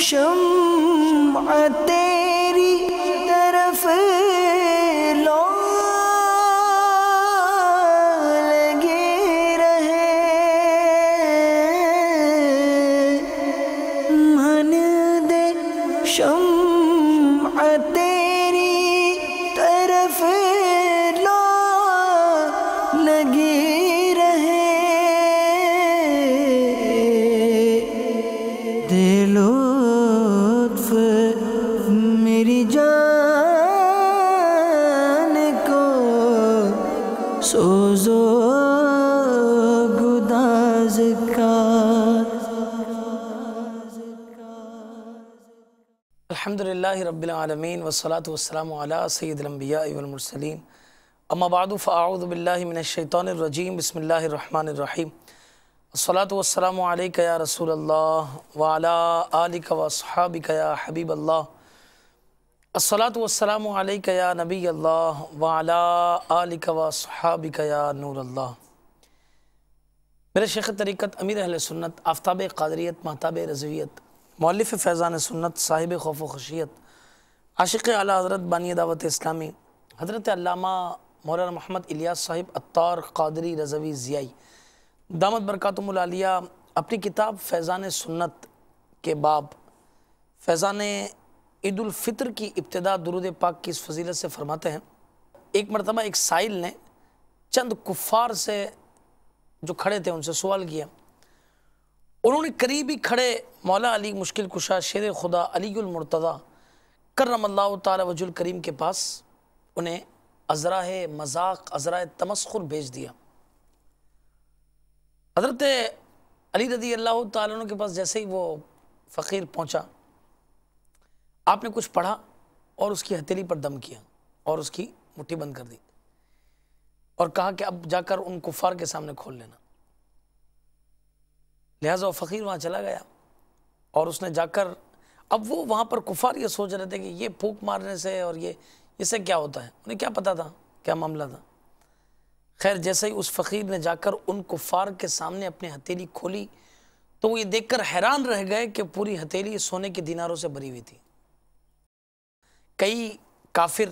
شمع تیری طرف لو لگے رہے، من دے شمع تیری طرف لو لگی رہے، دے لطف میری جان کو سوز و گداز کا۔ الحمدللہ رب العالمین والصلاة والسلام علی سید الانبیاء والمرسلین، اما بعد فاعوذ باللہ من الشیطان الرجیم، بسم اللہ الرحمن الرحیم، الصلاة والسلام علیک یا رسول اللہ وعلا آلک واصحابک یا حبیب اللہ، الصلاة والسلام علیک یا نبی اللہ وعلا آلک واصحابک یا نور اللہ۔ میرے شیخ طریقت، امیر اہل سنت، آفتاب قادریت، مہتاب رضویت، مؤلف فیضان سنت، صاحب خوف و خشیت، عاشق اعلیٰ حضرت بانی دعوت اسلامی حضرت علامہ مولانا محمد الیاس صاحب عطار قادری رضوی ضیائی دامت برکاتہم العالیہ اپنی کتاب فیضان سنت کے باب فیضان عید الفطر کی ابتدا درود پاک کی اس فضیلت سے فرماتے ہیں، ایک مرتبہ ایک سائل نے چند کفار سے جو کھڑے تھے ان سے سوال کیا، انہوں نے قریبی کھڑے مولا علی مشکل کشا شیر خدا علی المرتضی کرم اللہ تعالی وجہ الکریم کے پاس انہیں عذراء مذاق، عذراء تمسخر بھیج دیا۔ حضرت علی رضی اللہ تعالیٰ عنہ کے پاس جیسے ہی وہ فقیر پہنچا، آپ نے کچھ پڑھا اور اس کی ہتھیلی پر دم کیا اور اس کی مٹھی بند کر دی اور کہا کہ اب جا کر ان کفار کے سامنے کھول لینا۔ لہٰذا وہ فقیر وہاں چلا گیا اور اس نے جا کر، اب وہ وہاں پر کفار یہ سوچ رہے تھے کہ یہ پھونک مارنے سے اور یہ اس سے کیا ہوتا ہے، انہیں کیا پتا تھا کیا معاملہ تھا۔ خیر جیسے ہی اس فقیر نے جا کر ان کفار کے سامنے اپنی ہتھیلی کھولی تو وہ یہ دیکھ کر حیران رہ گئے کہ پوری ہتھیلی سونے کے دیناروں سے بھری ہوئی تھی۔ کئی کافر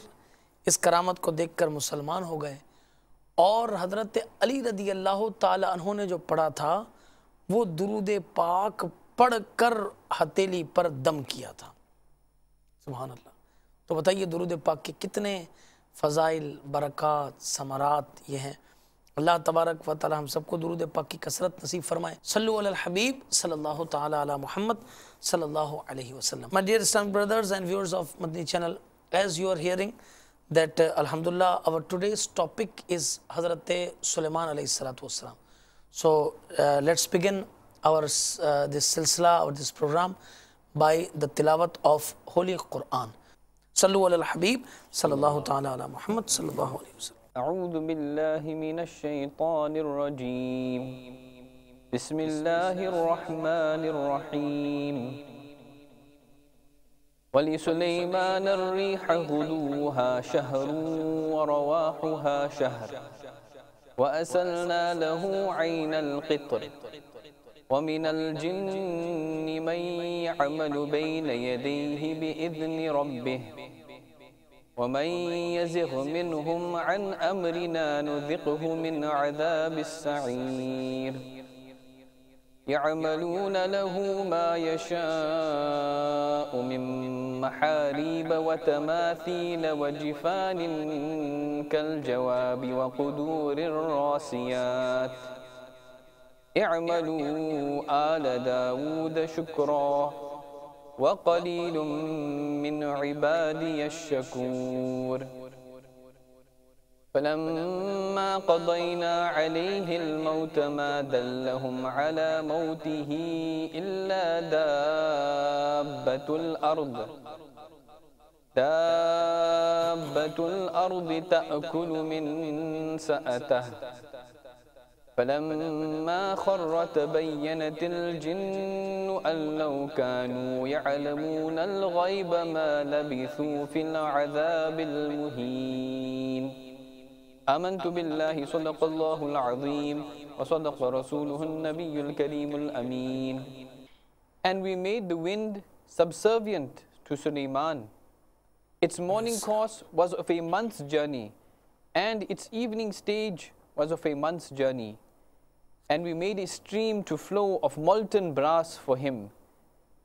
اس کرامت کو دیکھ کر مسلمان ہو گئے اور حضرت علی رضی اللہ تعالی عنہ نے جو پڑھا تھا وہ درود پاک پڑھ کر ہتھیلی پر دم کیا تھا۔ سبحان اللہ۔ تو بتائیے درود پاک کے کتنے فضائل، برکات، ثمرات یہ ہیں۔ اللہ تبارک و تعالی ہم سب کو درود پاک کی کثرت نصیب فرمائے۔ صلو علی الحبیب صلی اللہ تعالی علی محمد صلی اللہ علیہ وسلم۔ My dear Islamic brothers and viewers of Madani channel, as you are hearing that alhamdulillah our today's topic is Hazrat Sulaiman alayhi salatu wassalam. So let's begin our this silsila or this program by the tilawat of Holy Quran. صلو علی الحبیب صلی اللہ تعالی علی محمد صلی اللہ علیہ وسلم۔ اعوذ باللہ من الشیطان الرجیم، بسم اللہ الرحمن الرحیم، وَلِسُلَيْمَانَ الرِّيحَ غُدُوُّهَا شَهْرٌ وَرَوَاحُهَا شَهْرٌ وَأَسَلْنَا لَهُ عَيْنَ الْقِطْرِ وَمِنَ الْجِنِّ مَنْ يَعْمَلُ بَيْنَ يَدَيْهِ بِإِذْنِ رَبِّهِ وَمَنْ يَزِغْ مِنْهُمْ عَنْ أَمْرِنَا نُذِقْهُ مِنْ عَذَابِ السَّعِيرِ يَعْمَلُونَ لَهُ مَا يَشَاءُ مِنْ مَحَارِيبَ وَتَمَاثِيلَ وَجِفَانٍ كَالْجَوَابِ وَقُدُورِ الرَّاسِيَاتِ اعملوا آل داود شکرا وقلیل من عبادی الشکور فلما قضینا علیہ الموت ما دلهم على موته إلا دابة الأرض تأكل من سأته فلما خر تبينت الجن أن لو كانوا يعلمون الغيب ما لبثوا في العذاب المهين آمنت بالله صدق الله العظيم وصدق رسوله النبي الكريم الأمين. And we made the wind subservient to Sulaiman. Its morning course was of a month's journey, and its evening stage was of a month's journey. And we made a stream to flow of molten brass for him.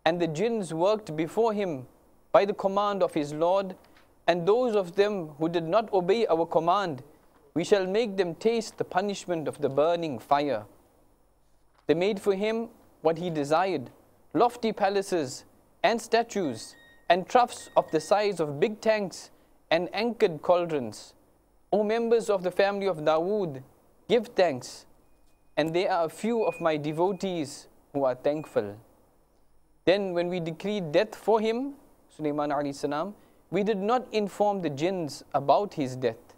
And the jinns worked before him by the command of his Lord, and those of them who did not obey our command, we shall make them taste the punishment of the burning fire. They made for him what he desired, lofty palaces and statues, and troughs of the size of big tanks and anchored cauldrons. O members of the family of Dawood, give thanks, and there are a few of my devotees who are thankful. Then when we decreed death for him, Sulaiman alayhi salam, we did not inform the jinns about his death,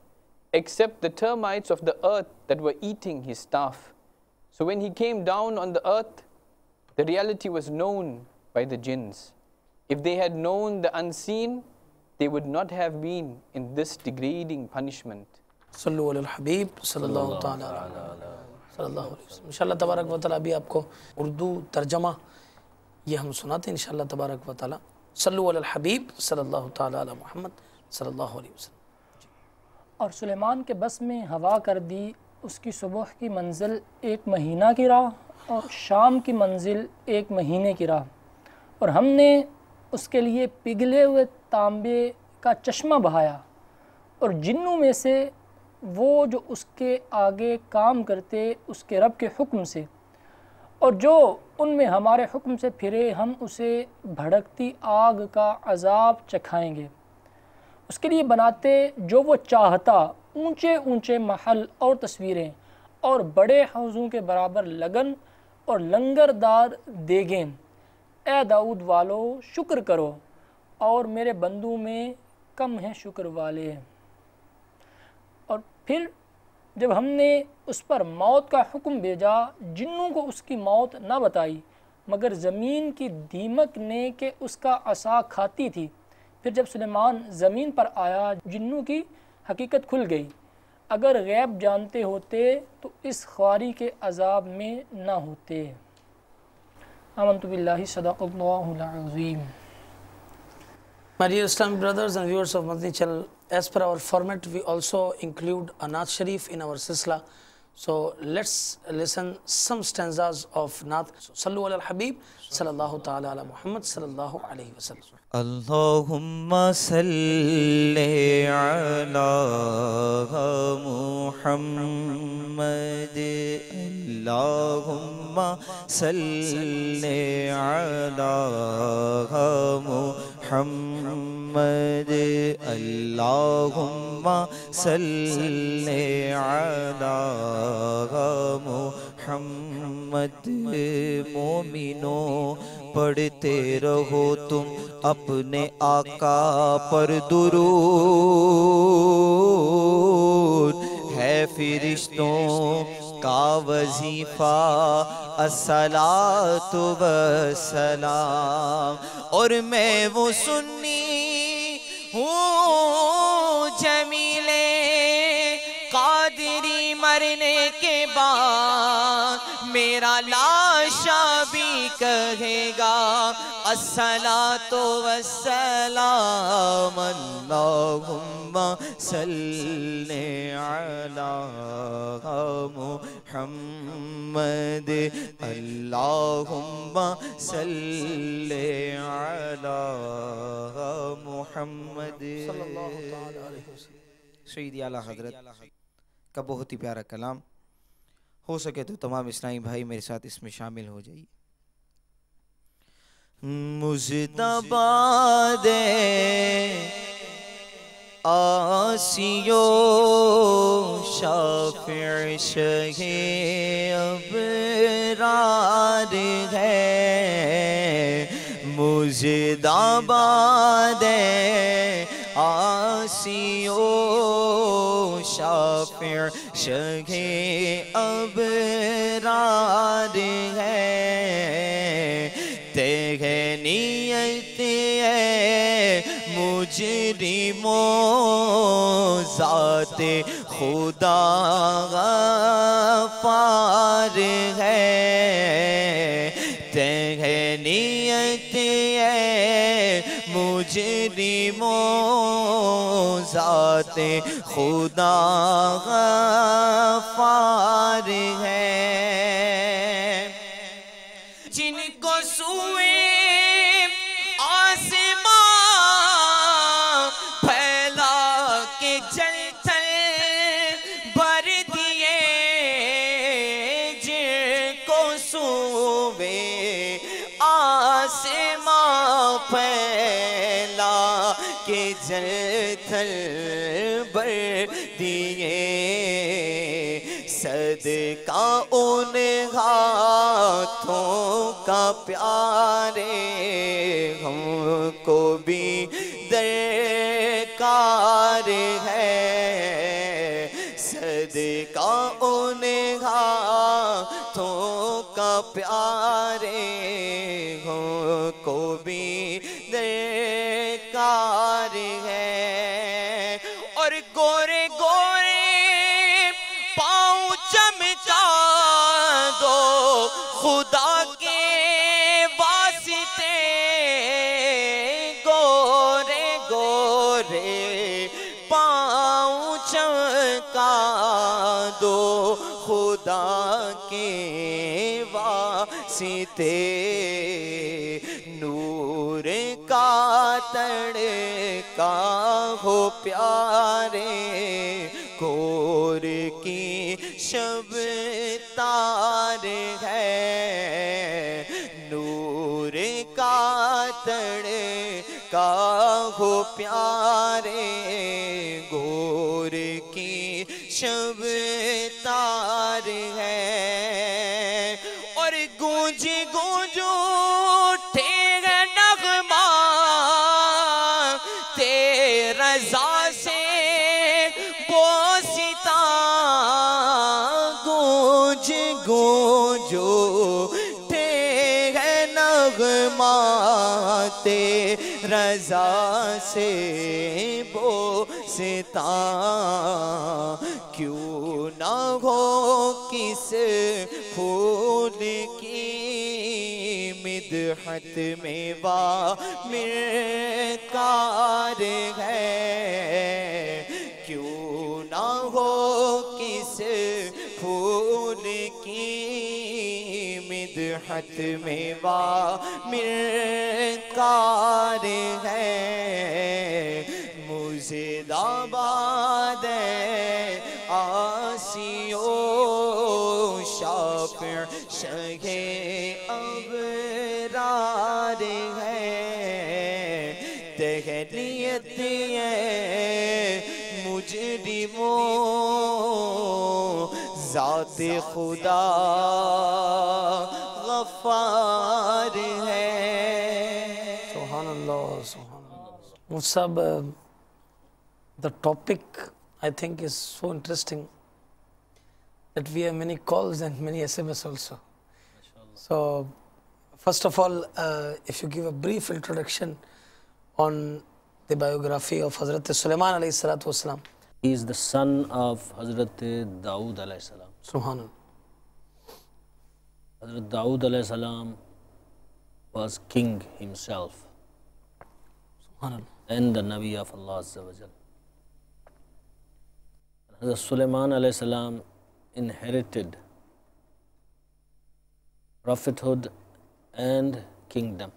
except the termites of the earth that were eating his staff. So when he came down on the earth, the reality was known by the jinns. If they had known the unseen, they would not have been in this degrading punishment. صلو علی الحبیب صلی اللہ تعالیٰ صلی اللہ علیہ وسلم. انشاءاللہ تبارک و تعالیٰ ابھی آپ کو اردو ترجمہ یہ ہم سناتے ہیں انشاءاللہ تبارک و تعالیٰ. صلو علی الحبیب صلی اللہ تعالیٰ علی محمد صلی اللہ علیہ وسلم. اور سلیمان کے بس میں ہوا کر دی اس کی صبح کی منزل 1 مہینہ کی راہ اور شام کی منزل 1 مہینے کی راہ، اور ہم نے اس کے لیے پگھلے ہوئے تانبے کا چشمہ بہایا، اور جنوں میں سے وہ جو اس کے آگے کام کرتے اس کے رب کے حکم سے، اور جو ان میں ہمارے حکم سے پھرے ہم اسے بھڑکتی آگ کا عذاب چکھائیں گے. اس کے لیے بناتے جو وہ چاہتا اونچے اونچے محل اور تصویریں اور بڑے حوضوں کے برابر لگن اور لنگردار دیگیں. اے داؤد والو شکر کرو، اور میرے بندوں میں کم ہیں شکر والے. اور پھر جب ہم نے اس پر موت کا حکم بھیجا، جنوں کو اس کی موت نہ بتائی مگر زمین کی دیمک نے کہ اس کا عصا کھاتی تھی. پھر جب سلیمان زمین پر آیا، جنوں کی حقیقت کھل گئی. اگر غیب جانتے ہوتے تو اس خواری کے عذاب میں نہ ہوتے. آمنت باللہ صدق اللہ العظیم. My dear Islamic brothers and viewers of Madani channel, as per our format, we also include a Naat Sharif in our Silsila. So let's listen some stanzas of Naat. Sallu ala al-Habib, sallallahu ta'ala ala Muhammad, sallallahu alayhi wa sallam. Allahumma salli ala Muhammad. Allahumma salli ala Muhammad. Allahumma salli ala Muhammad. مومنوں پڑھتے رہو تم اپنے آقا پر درود، ہے فرشتوں کا وظیفہ الصلاۃ والسلام. اور میں وہ سنی ہوں جمیلے قادری مرنے کے بعد میرا لاشا بھی کہے گا الصلاۃ والسلام. اللہم صلی علی محمد. اللہم صلی علی محمد. سیدی اعلیٰ حضرت کا بہت ہی پیارا کلام. ہو سکے تو تمام اسلامی بھائی میرے ساتھ اس میں شامل ہو جائیے. مجتبی دے آسیو شافع شہ ابرار ہے. مجتبی دے آسیو شافع شہ ابرار ہے. تہنیت ہے مجرموں ذات خدا غفار ہے. تہنیت نیت ہے مجرموں ذات خدا غفار ہے جن کو سوئے آسمان پھیلا کے جل تھل بھر دیے جن کو سوئے آسمان پھیلا کے جل تھل بھر دیے صدقہ ان ہاتھوں کا پیارے ہم کو بھی درکار ہے صدقہ ان ہاتھوں کا پیارے ہم کو بھی درکار ہے اور گورے گورے پاؤں چمکا دو خدا کے واسطے گورے گورے پاؤں چمکا دو خدا کے واسطے نور کا تڑکا ہو پیارے کور کی شب تار ہے نور کا تڑکا ہو پیارے گور کی شب تار ہے اور گونج گونج اٹھے گا نغمہ تیرے رضا سے بوستا گونج گونج اٹھے گا نغمہ تیرے رضا سے بوستا کیوں نہ ہو کس پھول کی مدحت میں وامرکار ہے کیوں نہ ہو کس پھول کی مدحت میں وامرکار ہے مزید آباد آسیو شافع شہ ابرار ہے تہنیت ہے مجرموں ذات خدا غفار ہے سبحان اللہ سبحان اللہ مفتی صاحب the topic I think is so interesting that we have many calls and many SMS also. So first of all, if you give a brief introduction on the biography of Hazrat Sulaiman alayhi salatu wasalam. He is the son of Hazrat Dawood alayhi salam. Subhanallah. Hazrat Dawood alayhi salam was king himself Subhanallah. and the Nabi of Allah Azza wa Jal. Hazrat Sulaiman alayhi salam inherited prophethood and kingdom,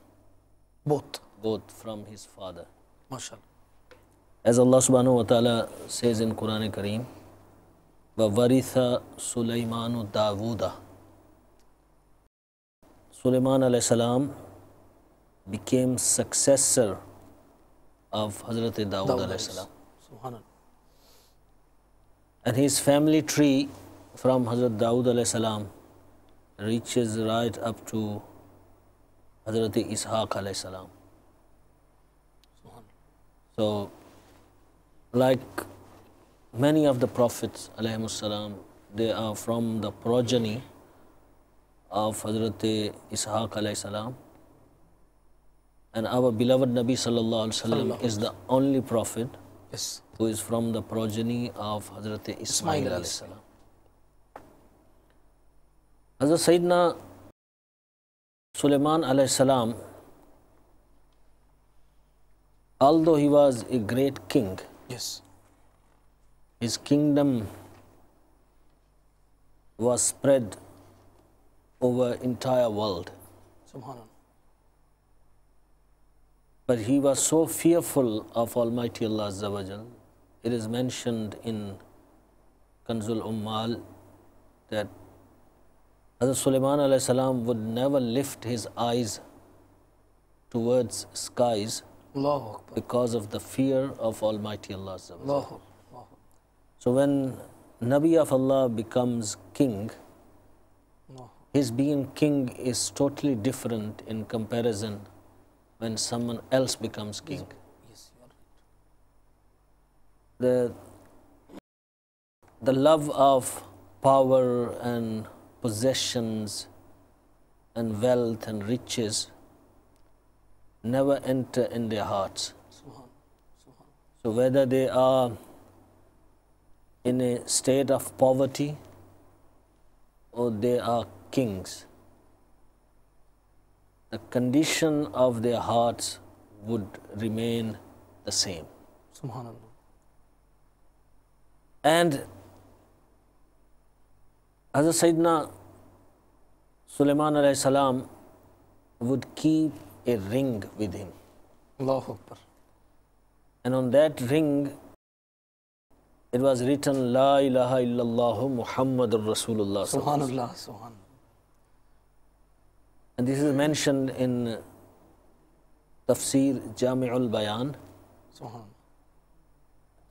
both from his father. MashaAllah. As Allah subhanahu wa ta'ala says in Quran Kareem, وَوَرِثَ سُلَيْمَانُ دَاوُودَ. Sulaiman alayhi salam became successor of Hazrat Dawood alayhi salam. Subhanallah. And his family tree from Hazrat Dawood alayhi salam reaches right up to Hazrat Ishaq alayhi salam. So, like many of the prophets alayhimus salam, they are from the progeny of Hazrat Ishaq alayhi salam. And our beloved Nabi sallallahu alaihi wasallam is the only prophet Yes. who is from the progeny of Hazrat Ismail alayhi salam. Hazrat Sayyidina Sulaiman alayhi salam, although he was a great king, Yes. his kingdom was spread over entire world. Subhanallah. But he was so fearful of Almighty Allah Azza wa Jal. It is mentioned in Kanzul Ummal that Hazrat Sulaiman alayhi salam would never lift his eyes towards skies Allahu Akbar. because of the fear of Almighty Allah Azza wa Jal. Allahu Akbar. So when Nabi of Allah becomes king, Allahu. his being king is totally different in comparison when someone else becomes king. Yes, you are right. The love of power and possessions and wealth and riches never enter in their hearts. So whether they are in a state of poverty or they are kings, the condition of their hearts would remain the same. Subhanallah. And Hazrat Sayyidina Sulaiman alayhi salam would keep a ring with him. Allahu Akbar. And on that ring, it was written, La ilaha illallah Muhammadur Rasulullah. Subhanallah. Subhanallah. And this is mentioned in Tafsir Jami'ul Bayan. Subhanallah.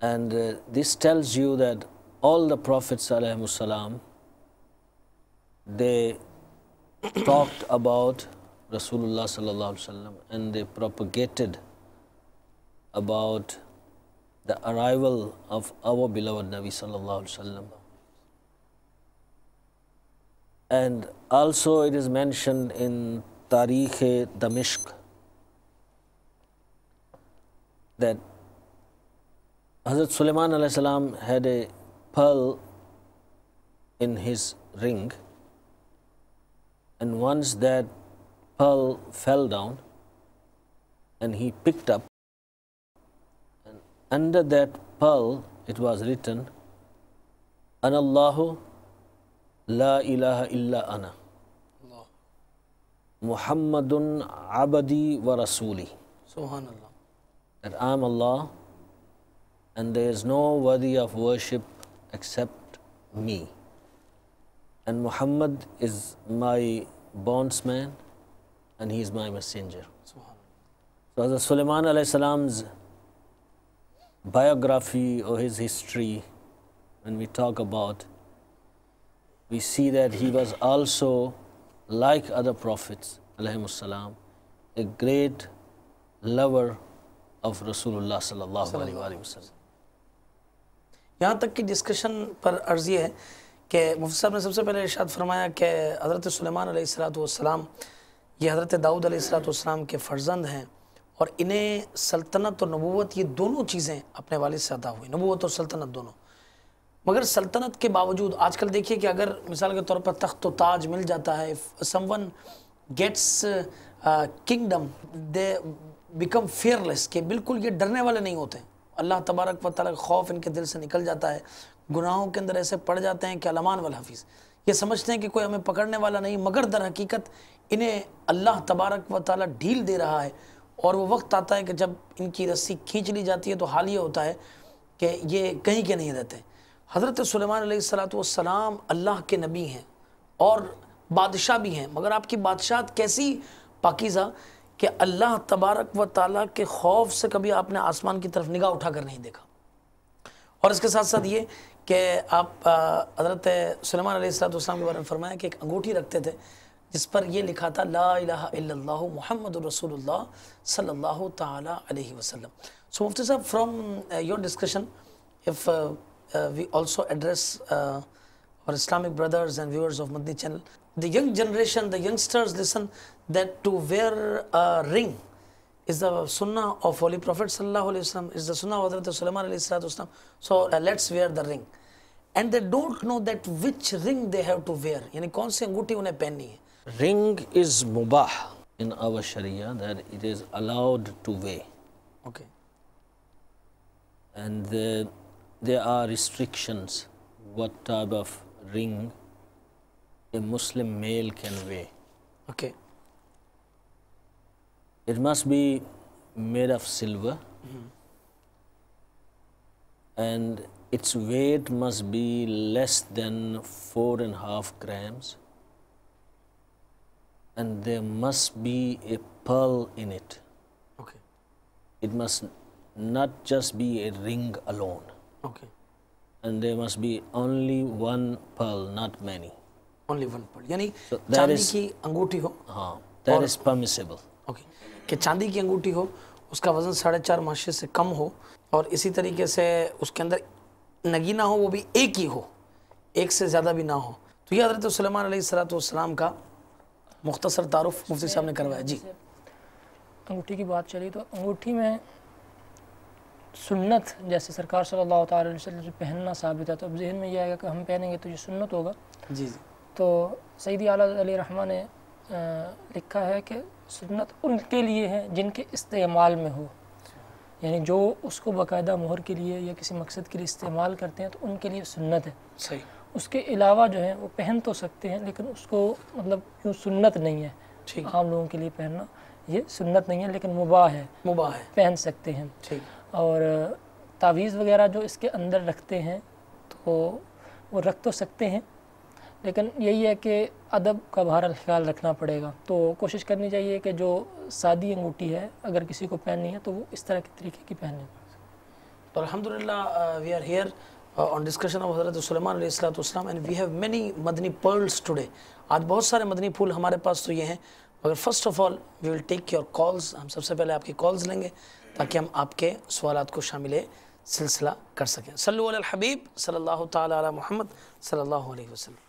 And this tells you that all the Prophets alayhimus salam, they talked about Rasulullah sallallahu alaihi wasallam and they propagated about the arrival of our beloved Nabi sallallahu alaihi wasallam. And also it is mentioned in Tarikh Damashq that Hazrat Sulaiman alayhi salam had a pearl in his ring, and once that pearl fell down and he picked up, and under that pearl it was written, Anallahu la ilaha illa ana, Muhammadun abadi wa rasuli, Subhanallah. that I am Allah and there is no worthy of worship except me. And Muhammad is my bondsman and he is my messenger. Subhanallah. So Hazrat Sulaiman alayhi salam's biography or his history, when we talk about, we see that he was also, like other prophets alayhimus salam, a great lover of Rasulullah sallallahu alaihi wasallam. यहाँ तक कि discussion पर अर्ज़ ये है कि मुफ्ती साहब ने सबसे पहले इरशाद फरमाया कि हज़रत सुलेमान अलैहिस्सलाम ये हज़रत दाऊद अलैहिस्सलाम के फ़र्जंद हैं और इन्हें सल्तनत और नबूवत ये दोनों चीज़ें अपने वालिद से अता हुई, नबूवत और सल्तनत दोनों। मगर सल्तनत के बावजूद आजकल देखिए कि अगर मिसाल के तौर पर तख्त व ताज मिल जाता है, someone gets kingdom, they become fearless, कि बिल्कुल ये डरने वाले नहीं होते। अल्लाह तबारक व तआला का खौफ इनके दिल से निकल जाता है, गुनाहों के अंदर ऐसे पड़ जाते हैं कि अलमान वल हफीज़, ये समझते हैं कि कोई हमें पकड़ने वाला नहीं, मगर दर हकीकत इन्हें अल्लाह तबारक व तआला ढील दे रहा है। और वो वक्त आता है कि जब इनकी रस्सी खींच ली जाती है तो हाल ये होता है कि ये कहीं के नहीं रहते। हज़रत सुलेमान अलैहिस्सलाम अल्लाह के नबी हैं और बादशाह भी हैं, मगर आपकी बादशाहत कैसी पाकीज़ा कि अल्लाह तबारक व ताला के खौफ से कभी आपने आसमान की तरफ निगाह उठाकर नहीं देखा। और इसके साथ साथ ये कि आप हज़रत सुलेमान अलैहिस्सलाम के बारे में फरमाया कि एक अंगूठी रखते थे जिस पर ये लिखा था ला इलाहा इल्लल्लाहु मुहम्मदुर रसूलुल्लाह सल्लल्लाहु ताला अलैहि वसल्लम। सो मुफ्ती साहब, from your discussion, if we also address our Islamic brothers and viewers of Madni channel, the young generation, the youngsters listen that to wear a ring is the sunnah of Holy Prophet sallallahu alaihi wasallam, is the sunnah of Hazrat Sulaiman alayhi salatu wasallam. So let's wear the ring, and they don't know that which ring they have to wear, यानी कौन सी अंगूठी उन्हें पहननी है। Ring is mubah in our Sharia, that it is allowed to weigh. Okay. And there are restrictions what type of ring a Muslim male can weigh. Okay. It must be made of silver, and its weight must be less than 4.5 grams, and there must be a pearl in it. Okay. It must not just be a ring alone, Okay. and there must be only one pearl, not many. Only one pearl. यानी So that चांदी is- की अंगूठी हो. That is permissible. Okay. कि चांदी की अंगूठी हो, उसका वजन 4.5 माशे से कम हो, और इसी तरीके से उसके अंदर नगीना हो, वो भी एक ही हो, एक से ज़्यादा भी ना हो. तो ये हज़रत सुलेमान अलैहिस्सलाम का मुख्तसर तारुफ मुफ्ती साहब ने करवाया. जी. अंगूठी की बात चली तो अंगूठी में सुन्नत, जैसे सरकार सल्लल्लाहु अलैहि वसल्लम से पहनना साबित है, तो अब जहन में ये आएगा कि हम पहनेंगे तो ये सुन्नत होगा. जी जी. तो सईदी आला अली रहमान ने लिखा है कि सुन्नत उनके लिए है जिनके इस्तेमाल में हो, यानी जो उसको बाकायदा मोहर के लिए या किसी मकसद के लिए इस्तेमाल करते हैं तो उनके लिए सुन्नत है. सही. उसके अलावा जो है वो पहन तो सकते हैं, लेकिन उसको मतलब यूँ सुन्नत नहीं है. ठीक. आम लोगों के लिए पहनना ये सुन्नत नहीं है, लेकिन मुबाह है, मुबाह है. पहन सकते हैं. ठीक. और तावीज़ वगैरह जो इसके अंदर रखते हैं तो वो रख तो सकते हैं, लेकिन यही है कि अदब का बहरहाल ख्याल रखना पड़ेगा. तो कोशिश करनी चाहिए कि जो सादी अंगूठी है अगर किसी को पहननी है तो वो इस तरह के तरीके की पहने. तो अल्हम्दुलिल्लाह we are here on discussion of हज़रत सुलेमान अलैहिस्सलाम एंड वी हैव मेनी मदनी पर्ल्स टुडे. आज बहुत सारे मदनी फूल हमारे पास तो ये हैं, मगर first of all we will take your calls. हम सबसे पहले आपकी कॉल्स लेंगे ताकि हम आपके सवालात को शामिल सिलसिला कर सकें. सल्लु अलल हबीब सल्लल्लाहु ताला अला मुहम्मद सल्लल्लाहु अलैहि वसल्लम.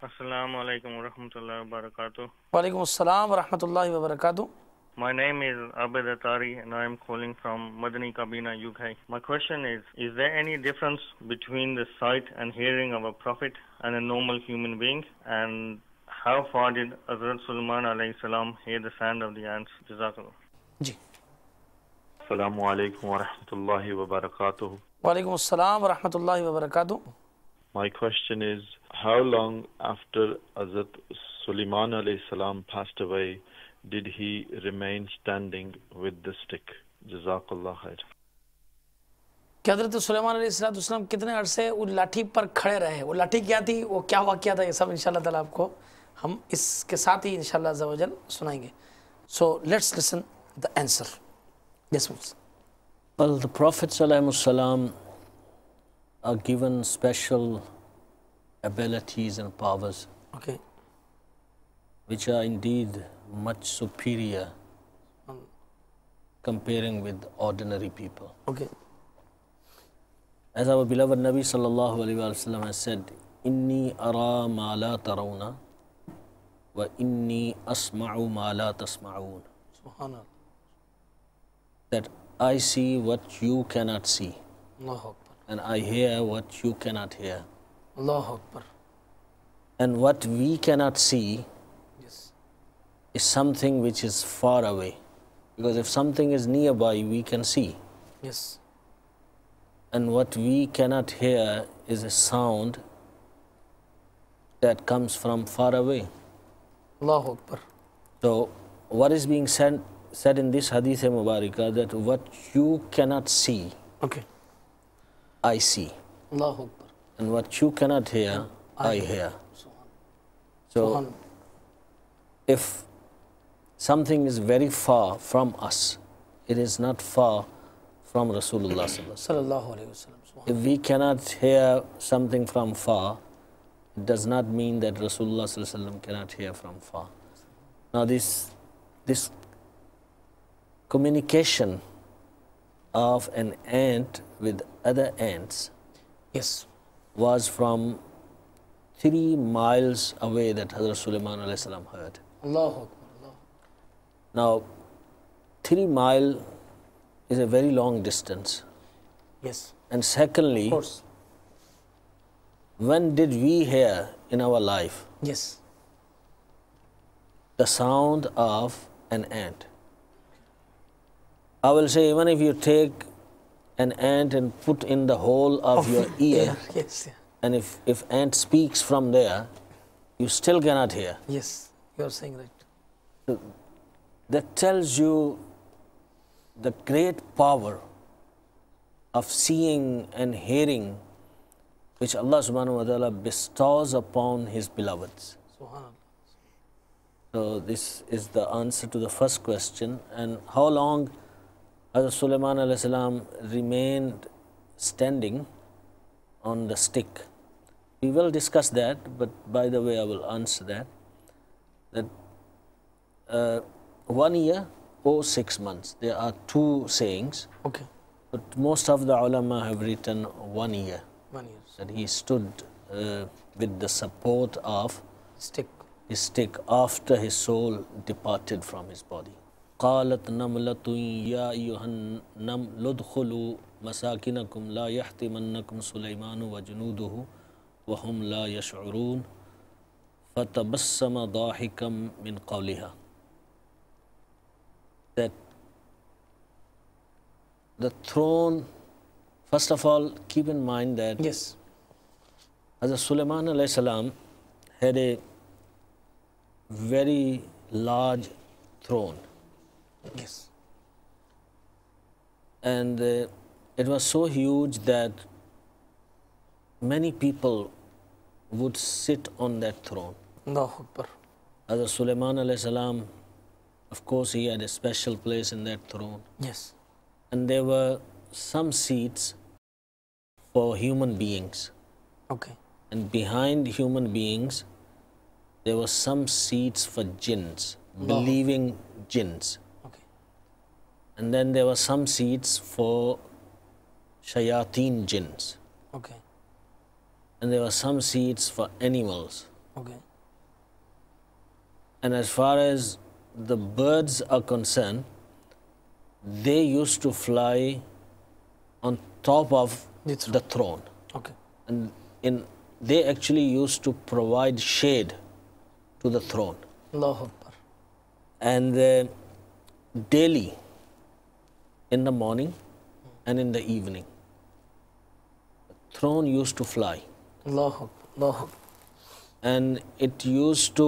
Assalamu alaikum wa rahmatullahi wa barakatuh. वालेकुम अस्सलाम व रहमतुल्लाहि व बरकातुहू. My name is Abed Atari and I am calling from Madani Kabina, UK. My question is there any difference between the sight and hearing of a prophet and a normal human being? And how far did Hazrat Sulaiman alayhi salam hear the sound of the ants? Jazakallah. Ji. Assalamu alaikum wa rahmatullahi wa barakatuh. वालेकुम अस्सलाम व रहमतुल्लाहि व बरकातुहू. My question is, how long after Hazrat Sulaiman alayhi salam passed away did he remain standing with the stick? Jazakallah khair. कि हज़रत सुलेमान अलैहिस्सलाम कितने अरसे उस लाठी पर खड़े रहे? वो लाठी क्या थी, वो क्या वाक़या था, ये सब इंशाल्लाह ताला आपको हम इसके साथ ही इंशाल्लाह अज़्ज़ा व जल सुनाएंगे. So let's listen the answer. Yes, please. Well, the Prophet ﷺ are given special abilities and powers Okay. which are indeed much superior comparing with ordinary people. Okay. As our beloved Nabi sallallahu alaihi wasallam has said, "Inni ara ma la tarawna, wa inni asma'u ma la tasma'un." Subhanallah. That I see what you cannot see, Allahu Akbar. and I hear what you cannot hear. Allahu Akbar. And what we cannot see Yes. is something which is far away. Because if something is nearby, we can see. Yes. And what we cannot hear is a sound that comes from far away. Allahu Akbar. So, what is being said in this hadith mubarakah, that what you cannot see, Okay. I see. Allahu Akbar. And what you cannot hear, I hear. So, Subhanallah. if something is very far from us, it is not far from Rasulullah sallallahu alaihi wasallam. Sallallahu alayhi wa sallam. Subhanallah. If we cannot hear something from far, it does not mean that Rasulullah sallallahu alaihi wasallam cannot hear from far. Now this communication of an ant with other ants Yes. was from 3 miles away that Hazrat Sulaiman alayhi salam heard. Allahu Akbar. Allahu. Now 3 miles is a very long distance. Yes. And secondly, Of course. when did we hear in our life? Yes. the sound of an ant. I will say, even if you take an ant and put in the hole of your ear, Yes, yeah. and if ant speaks from there, you still cannot hear. Yes, you are saying right. That tells you the great power of seeing and hearing which Allah subhanahu wa ta'ala bestows upon His beloveds. Subhanallah. So this is the answer to the first question. And how long Hazrat Sulaiman alayhi salam remained standing on the stick? We will discuss that, but by the way I will answer that. That 1 year or 6 months. There are two sayings, Okay, but most of the ulama have written 1 year. 1 year. That he stood with the support of Stick. his stick after his soul departed from his body. قالت نملة يا أيها النمل ادخلوا مساكنكم لا يحطمنكم سليمان وجنوده وهم لا يشعرون فتبسم ضاحكا من قولها. That the throne, first of all, keep in mind that Yes. Hazrat Sulaiman alayhi salam had a very large throne, Yes. and it was so huge that many people would sit on that throne. Allahu Akbar. Hazrat Sulaiman alayhi salam, of course, he had a special place in that throne, Yes. and there were some seats for human beings, Okay. and behind human beings there were some seats for jinns, believing jinns. Okay. And then there were some seats for shayateen jinns. Okay. And there were some seats for animals. Okay. And as far as the birds are concerned, they used to fly on top of The throne. the throne. Okay. And they actually used to provide shade to the throne. Allahu Akbar. And daily, in the morning and in the evening, the throne used to fly. Allahu Akbar. Allahu Akbar. And it used to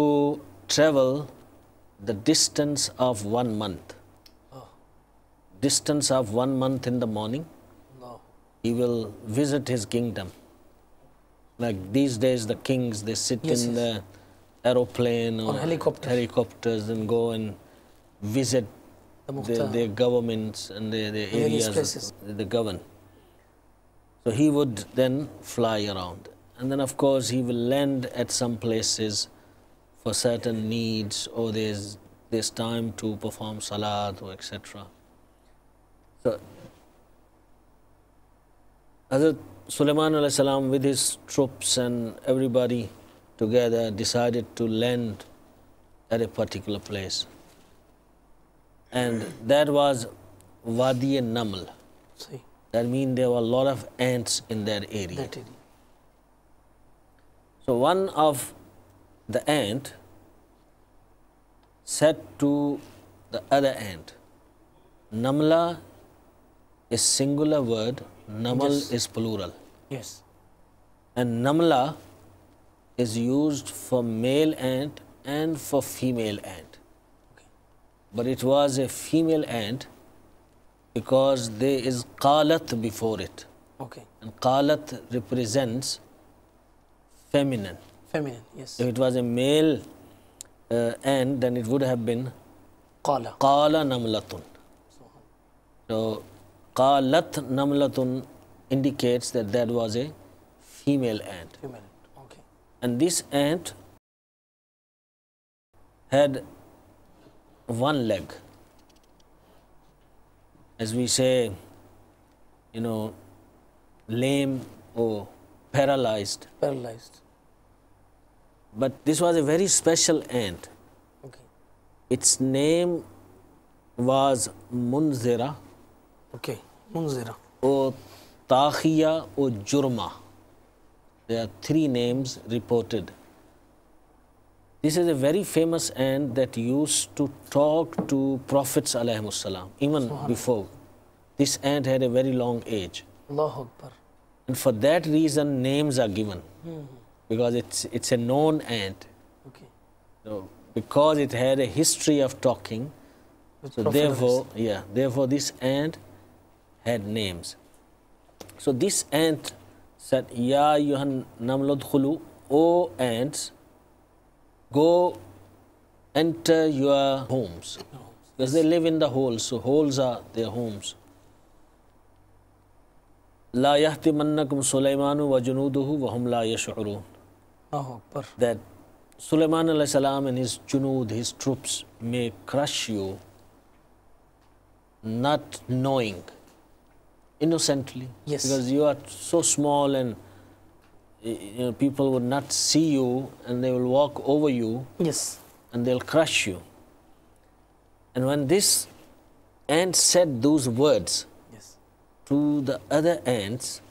travel the distance of 1 month. Distance of 1 month in the morning, Allahu. he will visit his kingdom. Like these days, the kings, they sit Yes, in yes. the aeroplane or helicopters. and go and visit The Mukhtar. their governments and their Various areas places. they govern. So he would then fly around. And then, of course, he will land at some places for certain needs, or there's time to perform salat or etc. So Hazrat Sulaiman alayhi salam with his troops and everybody together decided to land at a particular place. And that was Wadi Naml. See, That means there were a lot of ants in that area. that area. So one of the ant said to the other ant, Namla is singular word, Namal Yes. is plural. Yes. And Namla is used for male ant and for female ant. But it was a female ant because there is qalat before it. Okay. And qalat represents feminine. Feminine. Yes. If it was a male ant, then it would have been Qala. qala namlatun. So qalat namlatun indicates that that was a female ant. Female. Okay. And this ant had one leg. As we say, lame or paralyzed. Paralyzed. But this was a very special ant. Okay. Its name was Munzira Okay. Munzira. or Takhiya or Jurma. There are 3 names reported This is a very famous ant that used to talk to prophets alayhimus salam, even before. This ant had a very long age. Allahu Akbar. And for that reason, names are given. Because it's a known ant. Okay. So because it had a history of talking, so therefore this ant had names. So this ant said, Ya ayyuhan namlu udkhulu, O ants, go enter your homes. Because they live in the holes, so holes are their homes. La yahtimannakum Sulaymanu wa junuduhu wa hum la yash'urun. Allahu Akbar. That Sulaiman alayhi salam and his junud, his troops, may crush you, not knowing, innocently. Yes. Because you are so small and people would not see you and they will walk over you Yes. and they'll crush you. And when this ant said those words Yes. to the other ants,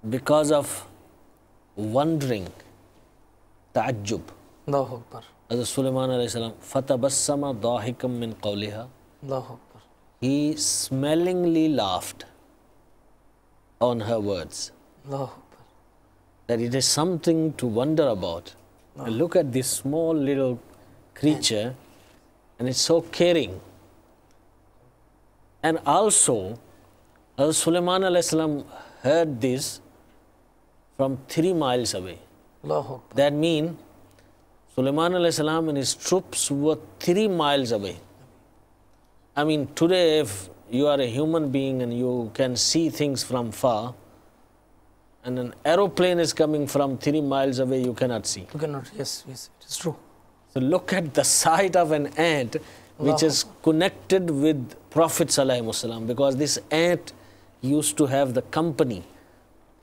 because of wondering, ta'ajjub, Allahu Akbar. Hazrat Sulaiman alayhi salam, fatabassama dahikam min qawliha, Allahu Akbar. he smellingly laughed on her words. Allahu Akbar. That it is something to wonder about. And look at this small little creature, and it's so caring. And also, Hazrat Sulaiman alayhi salam heard this from 3 miles away. Allahu Akbar. That means Sulaiman alayhi salam and his troops were 3 miles away. I mean, today if you are a human being and you can see things from far, and an aeroplane is coming from 3 miles away, you cannot see. You cannot, yes, it is true. So look at the sight of an ant which is connected with Prophets alayhimus salam, because this ant used to have the company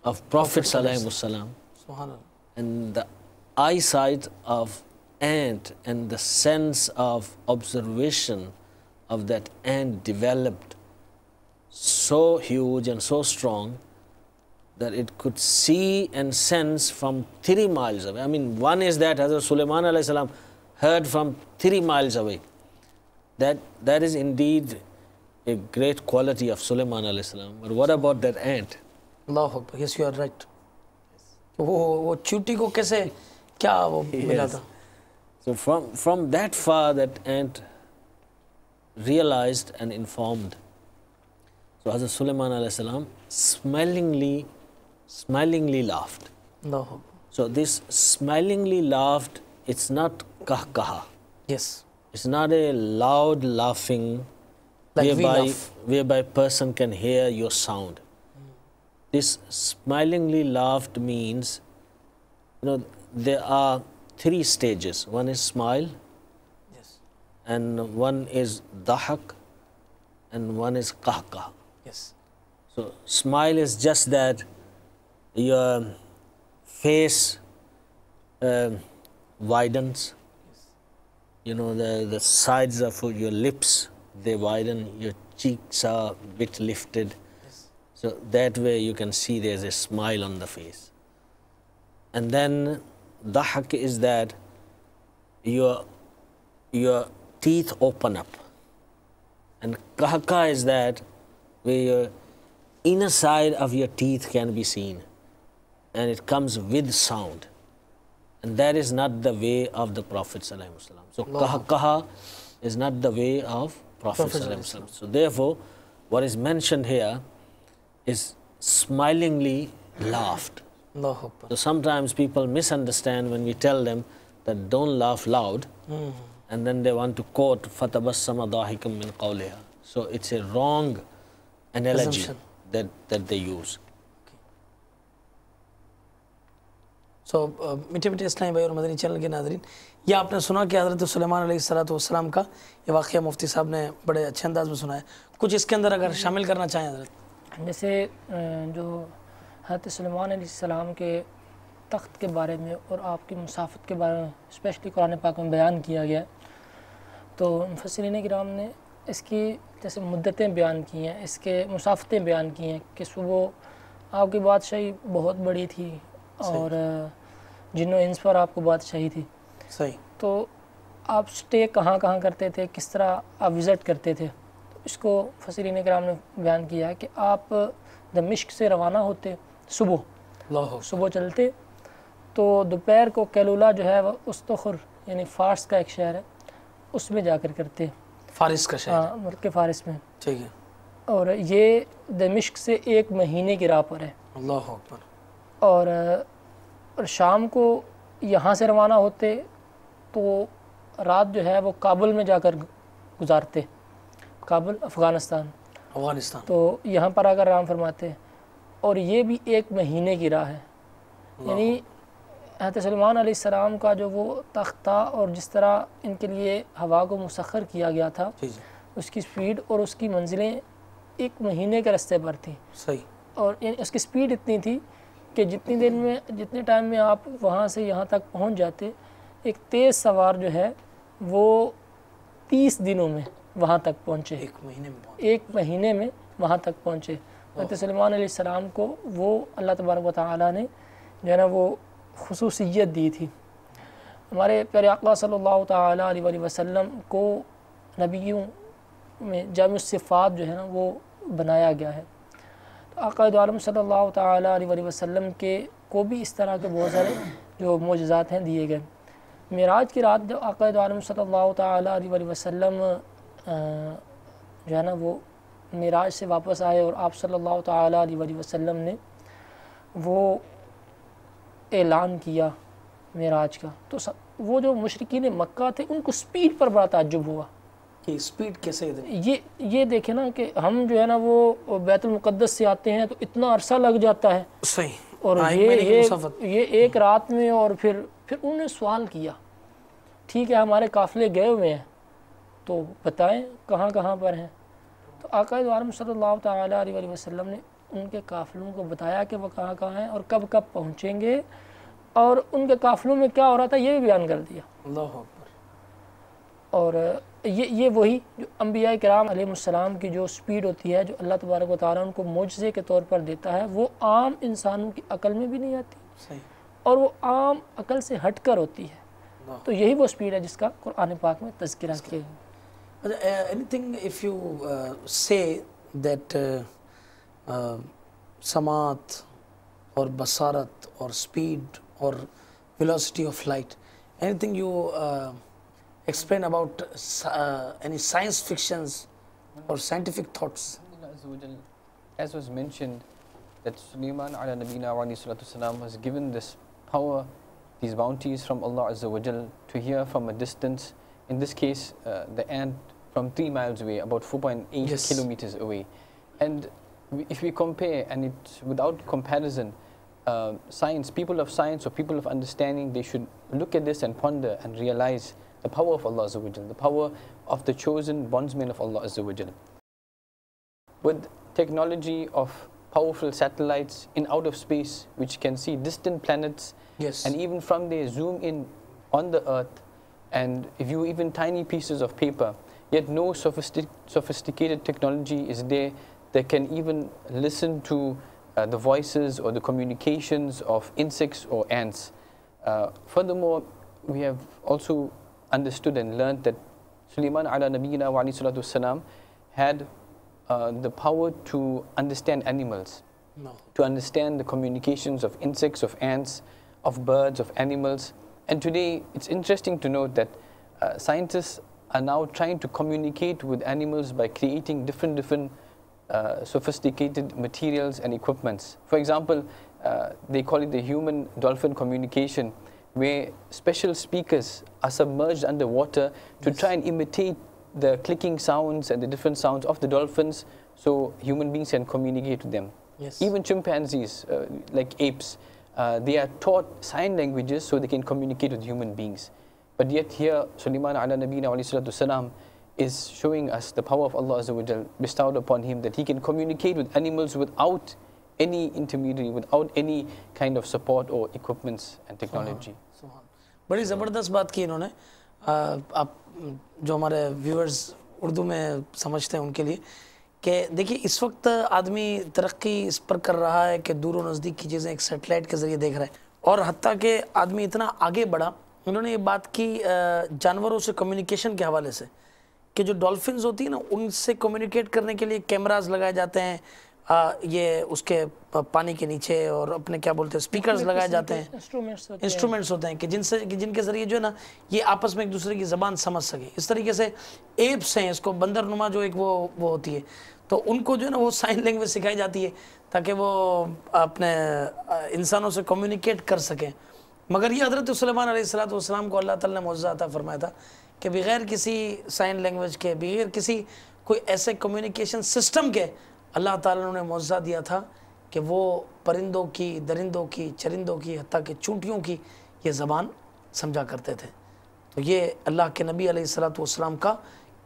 of Prophets alayhimus salam. Subhanallah. And the eyesight of ant and the sense of observation of that ant developed so huge and so strong that it could see and sense from 3 miles away. I mean, one is that Hazrat Sulaiman alayhi salam heard from 3 miles away. That is indeed a great quality of Sulaiman alayhi salam. But what about that ant? Allahu Akbar. Yes, you are right. वो चींटी को कैसे क्या वो मिला था? So from that far, that ant realized and informed. So Hazrat Sulaiman alayhi salam smilingly laughed. Allahu Akbar. So this smilingly laughed, it's not kahkaha. Yes. It's not a loud laughing Like we laugh. whereby person can hear your sound. This smilingly laughed means, there are 3 stages. One is smile, Yes. and one is dahak, and one is kahkah. Yes. So smile is just that your face widens. The sides of your lips, they widen, your cheeks are a bit lifted. So that way you can see there's a smile on the face. And then dahak is that your teeth open up. And kahka is that where your inner side of your teeth can be seen. And it comes with sound. And that is not the way of the Prophet ﷺ. So kahkaha is not the way of Prophet ﷺ. So therefore, what is mentioned here is smilingly laughed. Allahu Akbar. So sometimes people misunderstand when we tell them that don't laugh loud, and then they want to quote fatabassama dahikam min qawliha. So it's a wrong analogy that they use. So मीठे मीठे इस्लामी भाई और Madani channel के नाज़रीन, ये आपने सुना कि हज़रत सुलेमान अलैहिस्सलाम का ये वाक़या मुफ्ती साहब ने बड़े अच्छे अंदाज में सुनाया. कुछ इसके अंदर अगर शामिल करना चाहें हज़रत. जैसे जो हज़रत सुलेमान अलैहिस्सलाम के तख्त के बारे में और आपकी मुसाफ़त के बारे में स्पेशली कुरान पाक में बयान किया गया, तो मुफस्सिरीन किराम ने इसकी जैसे मुद्दतें बयान की हैं, इसके मुसाफ़तें बयान की हैं कि वो आपकी बादशाही बहुत बड़ी थी और جن و انس پر آپ کو بادشاہی تھی. صحیح. تو آپ سٹے کہاں کہاں کرتے تھے, کس طرح آپ وزٹ کرتے تھے, اس کو فسرین کرام نے بیان کیا ہے کہ آپ دمشق سے روانہ ہوتے صبح چلتے, تو دوپہر کو کیلولا جو ہے وہ استخر یعنی فارس کا ایک شہر ہے, اس میں جا کر کرتے. فارس کا شہر. ہاں, ملک فارس میں. ٹھیک ہے. اور یہ دمشق سے 1 مہینے کی راہ پر ہے. اللہ اکبر. اور شام کو یہاں سے روانہ ہوتے تو رات جو ہے وہ کابل میں جا کر گزارتے, کابل افغانستان. تو یہاں پر آ کر آرام فرماتے. اور یہ بھی 1 مہینے کی راہ ہے. یعنی حضرت سلیمان علیہ السلام کا جو وہ تخت تھا اور جس طرح ان کے لیے ہوا کو مسخر کیا گیا تھا, اس کی سپیڈ اور اس کی منزلیں 1 مہینے کے راستے پر تھیں. صحیح. اور یعنی اس کی سپیڈ اتنی تھی کہ جتنے ٹائم میں آپ وہاں سے یہاں تک پہنچ جاتے, ایک تیز سوار جو ہے وہ 30 دنوں میں وہاں تک پہنچے. 1 مہینے میں وہاں تک پہنچے. حضرت سلیمان علیہ السلام کو وہ اللہ تبارک و تعالیٰ نے جو ہے نا وہ خصوصیت دی تھی. ہمارے پیارے آقا صلی اللہ تعالیٰ علیہ وسلم کو نبیوں میں جامع الصفات جو ہے نا وہ بنایا گیا ہے. تو آقا دو عالم صلی اللہ تعالیٰ علیہ وسلم کے کو بھی اس طرح کے بہت سارے جو معجزات ہیں دیے گئے. معراج کی رات جب آقا دو عالم صلی اللہ تعالیٰ علیہ وسلم جو ہے نا وہ معراج سے واپس آئے اور آپ صلی اللہ تعالیٰ علیہ وسلم نے وہ اعلان کیا معراج کا, تو وہ جو مشرکین مکہ تھے ان کو سپیڈ پر بڑا تعجب ہوا کہ سپیڈ کیسے. یہ دیکھیں نا کہ ہم جو ہے نا وہ بیت المقدس سے آتے ہیں تو اتنا عرصہ لگ جاتا ہے. صحیح. اور یہ 1 رات میں. اور پھر انہوں نے سوال کیا, ٹھیک ہے ہمارے قافلے گئے ہوئے ہیں تو بتائیں کہاں کہاں پر ہیں. تو آقا دو عالم صلی اللہ تعالیٰ علیہ وسلم نے ان کے قافلوں کو بتایا کہ وہ کہاں کہاں ہیں اور کب کب پہنچیں گے, اور ان کے قافلوں میں کیا ہو رہا تھا یہ بھی بیان کر دیا. اللہ اکبر. اور یہ وہی جو انبیاء کرام علیہ السلام کی جو سپیڈ ہوتی ہے, جو اللہ تبارک و تعالیٰ ان کو معجزے کے طور پر دیتا ہے, وہ عام انسانوں کی عقل میں بھی نہیں آتی. صحیح. اور وہ عام عقل سے ہٹ کر ہوتی ہے. تو یہی وہ سپیڈ ہے جس کا قرآن پاک میں تذکرہ کیا ہے. Anything if you say that سماعت اور بصارت اور speed or velocity of light, anything you explain about any science fictions or scientific thoughts? As was mentioned, that Sulaiman ala nabina wa alayhi salatu wasalam was given this power, these bounties from Allah Azza wa Jal to hear from a distance, in this case the ant from 3 miles away, about 4.8 kilometers away. And if we compare, and it's without comparison, science, people of science or people of understanding, they should look at this and ponder and realize the power of Allah Azza wa Jal, the power of the chosen bondsmen of Allah Azza wa Jal. With technology of powerful satellites in outer space which can see distant planets, and even from there zoom in on the earth, and view even tiny pieces of paper, yet no sophisticated technology is there that can even listen to the voices or the communications of insects or ants. Furthermore, we have also understood and learned that Sulaiman ala nabiyina wa alayhi salatu wassalam had the power to understand animals, to understand the communications of insects, of ants, of birds, of animals. And today it's interesting to note that scientists are now trying to communicate with animals by creating different sophisticated materials and equipments. For example, they call it the human dolphin communication, where special speakers are submerged underwater to try and imitate the clicking sounds and the different sounds of the dolphins, so human beings can communicate with them. Even chimpanzees, like apes, they are taught sign languages so they can communicate with human beings. But yet here, Sulaiman ala nabiyina wa alayhi salatu wasalam is showing us the power of Allah Azza wa Jal bestowed upon him, that he can communicate with animals without any intermediary, without any kind of support or equipments and technology. بڑی زبردست بات کی انہوں نے. آپ جو ہمارے viewers Urdu میں سمجھتے ہیں ان کے لیے کہ دیکھیے اس وقت آدمی ترقی اس پر کر رہا ہے کہ دور و نزدیک کی چیزیں ایک سیٹلائٹ کے ذریعے دیکھ رہا ہے. اور حتیٰ کہ آدمی اتنا آگے بڑھا، انہوں نے یہ بات کی جانوروں سے کمیونیکیشن کے حوالے سے کہ جو ڈولفنز ہوتی ہیں نا ان سے کمیونیکیٹ کرنے کے لیے کیمراز لگائے جاتے ہیں یہ اس کے پانی کے نیچے، اور اپنے کیا بولتے ہیں اسپیکرز لگائے جاتے ہیں، انسٹرومنٹس ہوتے ہیں کہ جن کے ذریعے جو ہے نا یہ آپس میں ایک دوسرے کی زبان سمجھ سکیں. اس طریقے سے ایپس ہیں، اس کو بندر نما جو ایک وہ ہوتی ہے، تو ان کو جو ہے نا وہ سائن لینگویج سکھائی جاتی ہے تاکہ وہ اپنے انسانوں سے کمیونیکیٹ کر سکیں. مگر یہ حضرت سلیمان علیہ السلام کو اللہ تعالیٰ نے معجزہ عطا فرمایا تھا کہ بغیر کسی سائن لینگویج کے، بغیر کسی کوئی ایسے کمیونیکیشن سسٹم کے، اللہ تعالیٰ نے انہیں معجزہ دیا تھا کہ وہ پرندوں کی، درندوں کی، چرندوں کی، حتیٰ کہ چونٹیوں کی یہ زبان سمجھا کرتے تھے. تو یہ اللہ کے نبی علیہ السلام کا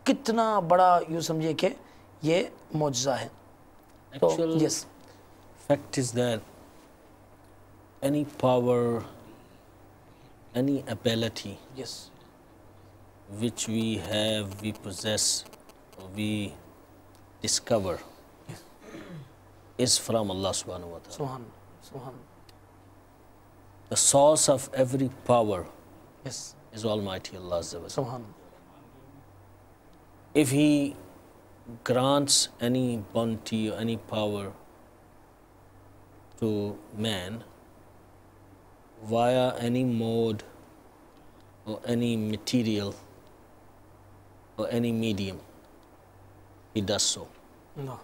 کتنا بڑا یوں سمجھے کہ یہ معجزہ ہے. تو Actual fact is that any power, any ability which we have, we possess, or we discover is from Allah subhanahu wa ta'ala. Subhan. The source of every power is Almighty Allah Azza wa Jalla. Subhan. If He grants any bounty or any power to man via any mode or any material or any medium, He does so. No.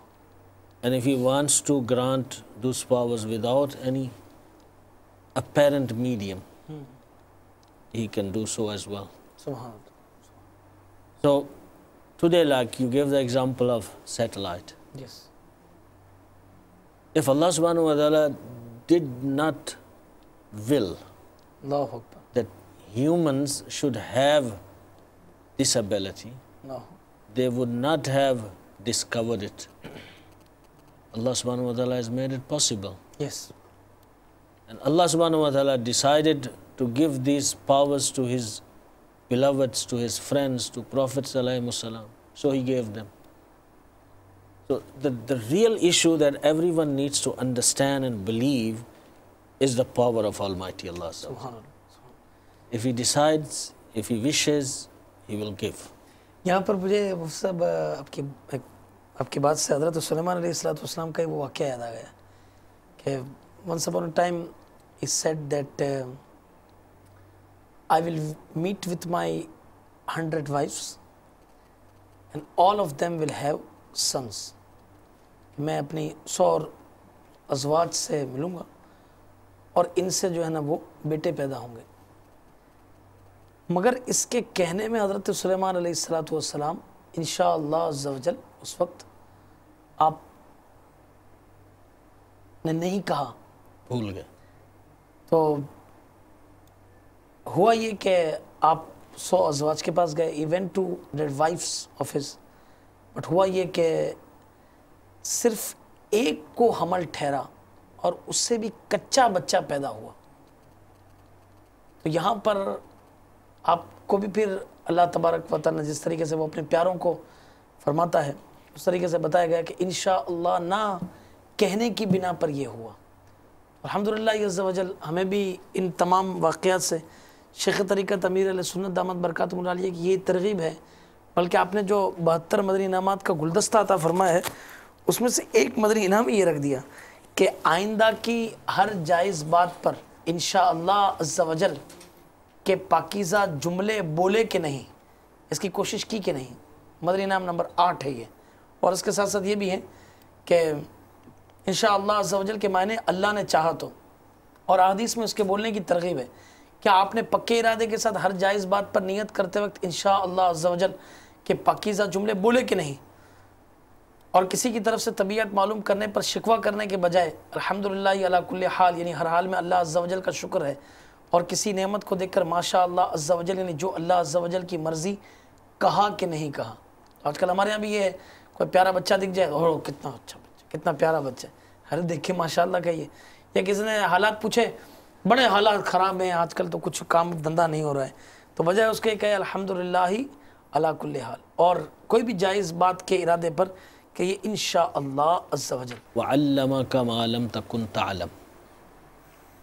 And if He wants to grant those powers without any apparent medium, He can do so as well. Subhan. So today, like you gave the example of satellite. Yes. If Allah subhanahu wa ta'ala did not will Allahu Akbar. that humans should have this ability, No. they would not have discovered it. Allah subhanahu wa ta'ala has made it possible. Yes. And Allah subhanahu wa ta'ala decided to give these powers to His beloveds, to His friends, to Prophets alayhimus salam. So He gave them. So the real issue that everyone needs to understand and believe is the power of Almighty Allah. Subhanallah. If He decides, if He wishes, He will give. یہاں پر مجھے صاحب آپ کی بات سے حضرت سلیمان علیہ السلام کا وہ واقعہ یاد آ گیا کہ once upon a time he said that I will meet with my 100 wives and all of them will have sons. میں اپنی 100 ازواج سے ملوں گا اور ان سے جو ہے نا وہ بیٹے پیدا ہوں گے. مگر اس کے کہنے میں حضرت سلیمان علیہ السلام انشاءاللہ عز و جل اس وقت آپ نے نہیں کہا، بھول گئے. تو ہوا یہ کہ آپ 100 ازواج کے پاس گئے. He went to 100 wives of his. But ہوا یہ کہ صرف ایک کو حمل ٹھہرا اور اس سے بھی کچا بچہ پیدا ہوا. تو یہاں پر آپ کو بھی پھر اللہ تبارک و تعالیٰ جس طریقے سے وہ اپنے پیاروں کو فرماتا ہے اس طریقے سے بتایا گیا کہ انشاءاللہ نہ کہنے کی بنا پر یہ ہوا. الحمدللہ عز و جل ہمیں بھی ان تمام واقعات سے شیخ طریقت امیر علیہ سنت دامت برکاتہ العالیہ کی یہ ترغیب ہے. بلکہ آپ نے جو 72 مدنی انعامات کا گلدستہ عطا فرمایا ہے اس میں سے ایک مدنی انعام یہ رکھ دیا کہ آئندہ کی ہر جائز بات پر انشاءاللہ عز و جل کہ پاکیزہ جملے بولے کہ نہیں، اس کی کوشش کی کہ نہیں. مدنی انعام نمبر 8 ہے یہ. اور اس کے ساتھ ساتھ یہ بھی ہے کہ انشاءاللہ عز و جل کے معنی اللہ نے چاہا تو، اور احادیث میں اس کے بولنے کی ترغیب ہے کہ آپ نے پکے ارادے کے ساتھ ہر جائز بات پر نیت کرتے وقت انشاءاللہ عز و جل کہ پاکیزہ جملے بولے کہ نہیں، اور کسی کی طرف سے طبیعت معلوم کرنے پر شکوہ کرنے کے بجائے الحمدللہ علی کل حال یعنی ہر حال میں اللہ عز و جل کا شکر ہے، اور کسی نعمت کو دیکھ کر ماشاءاللہ عز و جل یعنی جو اللہ عز و جل کی مرضی کہا کہ نہیں کہا. آج کل ہمارے یہاں بھی یہ ہے کوئی پیارا بچہ دکھ جائے اوہ کتنا اچھا بچہ، کتنا پیارا بچہ ہے، ہر دیکھے ماشاءاللہ کہیے. یا کسی نے حالات پوچھے بڑے حالات خراب ہیں آج کل تو کچھ کام دھندا نہیں ہو رہا ہے، تو بجائے اس کے کہے الحمدللہ علی کل حال، اور کوئی بھی جائز بات کے ارادے پر کہ یہ انشاءاللہ عز و جل. وَعَلَّمَكَ مَا لَمْ تَكُنْ تَعْلَمْ.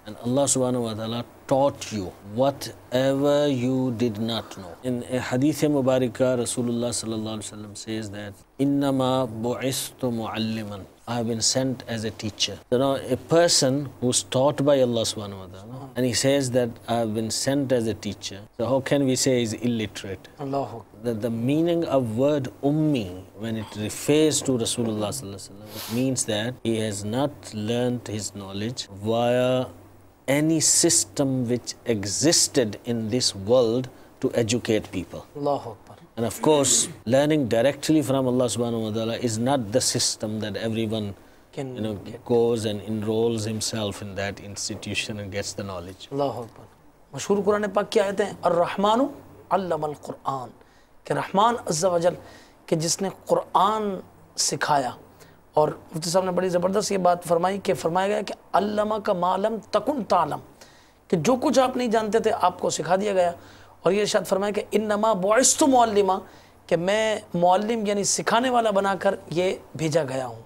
And Allah subhanahu wa ta'ala taught you whatever you did not know. In a hadith mubarakah, Rasulullah sallallahu alaihi wasallam says that innama bu'istu mu'alliman, I have been sent as a teacher. You know, a person who's taught by Allah subhanahu wa ta'ala, and he says that I have been sent as a teacher, so how can we say he's illiterate? Allahu. The meaning of word ummi, when it refers to Rasulullah sallallahu alaihi wasallam, it means that he has not learnt his knowledge via any system which existed in this world to educate people. Allahu Akbar. And of course, learning directly from Allah subhanahu wa ta'ala is not the system that everyone goes and enrolls himself in that institution and gets the knowledge. Allahu Akbar. مشہور قرآن پاک کی آیتیں الرحمن علم القرآن، کہ رحمان عز و جل کہ جس نے قرآن سکھایا. اور مفتی صاحب نے بڑی زبردست یہ بات فرمائی کہ فرمایا گیا کہ علمہ کا ما لم تکن تعلم، کہ جو کچھ آپ نہیں جانتے تھے آپ کو سکھا دیا گیا. اور یہ ارشاد فرمایا کہ انما بعثت معلما، کہ میں معلم یعنی سکھانے والا بنا کر یہ بھیجا گیا ہوں.